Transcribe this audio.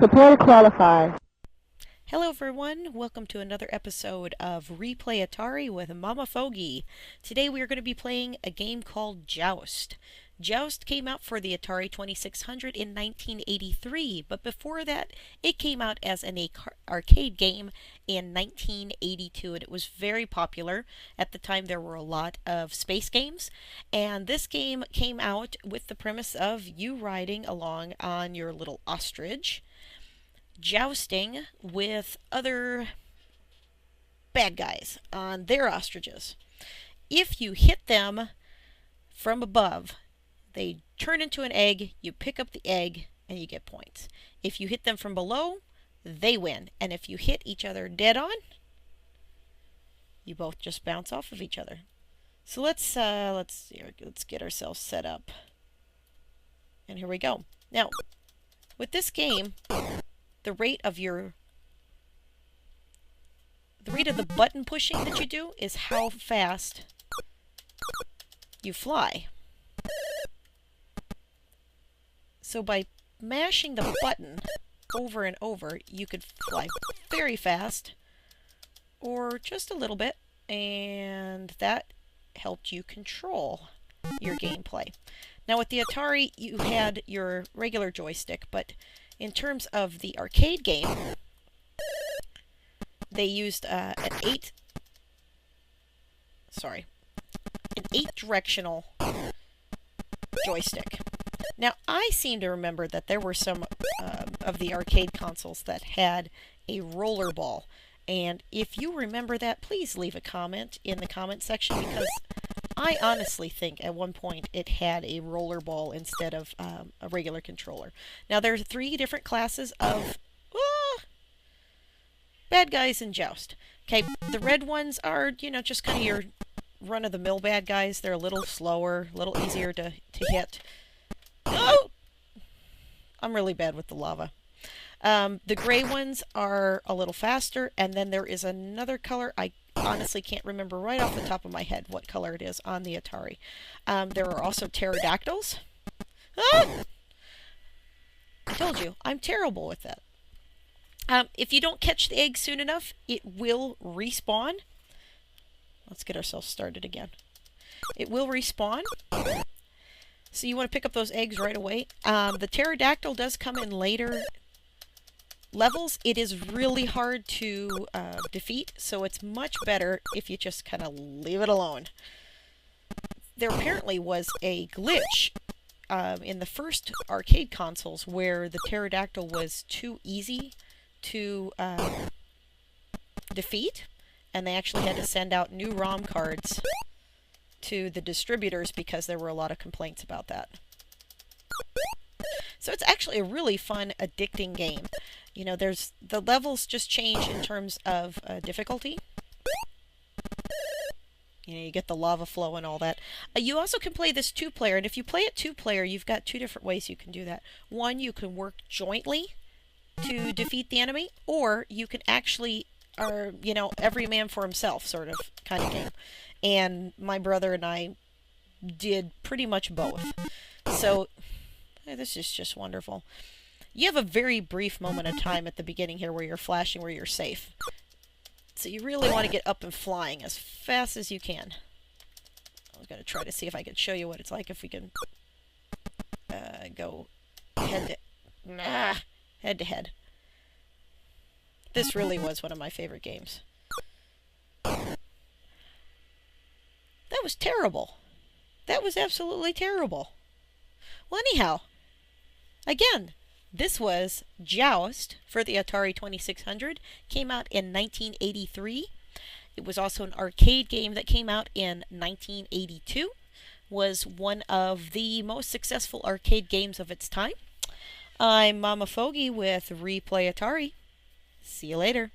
Prepare to qualify. Hello everyone, welcome to another episode of Replay Atari with MamaFogey. Today we are going to be playing a game called Joust. Joust came out for the Atari 2600 in 1983, but before that it came out as an arcade game in 1982, and it was very popular. At the time there were a lot of space games, and this game came out with the premise of you riding along on your little ostrich, jousting with other bad guys on their ostriches. If you hit them from above, they turn into an egg, you pick up the egg, and you get points. If you hit them from below, they win. And if you hit each other dead on, you both just bounce off of each other. So let's get ourselves set up. And here we go. Now, with this game, the rate of the button pushing that you do is how fast you fly. So by mashing the button over and over, you could fly very fast or just a little bit, and that helped you control your gameplay. Now with the Atari, you had your regular joystick, but in terms of the arcade game, they used an eight-directional joystick. Now, I seem to remember that there were some of the arcade consoles that had a roller ball. And if you remember that, please leave a comment in the comment section, because I honestly think at one point it had a roller ball instead of a regular controller. Now, there's 3 different classes of bad guys in Joust. Okay, the red ones are, just kind of your run-of-the-mill bad guys. They're a little slower, a little easier to hit. Oh! I'm really bad with the lava. The gray ones are a little faster, and then there is another color. I honestly can't remember right off the top of my head what color it is on the Atari. There are also pterodactyls. Ah! I told you, I'm terrible with that. If you don't catch the egg soon enough, it will respawn. Let's get ourselves started again. It will respawn. So you want to pick up those eggs right away. The pterodactyl does come in later levels. It is really hard to defeat, so it's much better if you just kind of leave it alone. There apparently was a glitch in the first arcade consoles where the pterodactyl was too easy to defeat, and they actually had to send out new ROM cards to the distributors because there were a lot of complaints about that. So it's actually a really fun, addicting game. There's the levels just change in terms of difficulty. You get the lava flow and all that. You also can play this 2-player, and if you play it 2-player, you've got 2 different ways you can do that. One, you can work jointly to defeat the enemy, or you can actually, every man for himself sort of kind of game. And my brother and I did pretty much both. So, this is just wonderful. You have a very brief moment of time at the beginning here where you're flashing where you're safe. So you really want to get up and flying as fast as you can. I was going to try to see if I could show you what it's like if we can go head to head. This really was one of my favorite games. That was terrible. That was absolutely terrible. Well, anyhow, again, this was Joust for the Atari 2600. Came out in 1983. It was also an arcade game that came out in 1982. Was one of the most successful arcade games of its time. I'm MamaFogey with Replay Atari. See you later.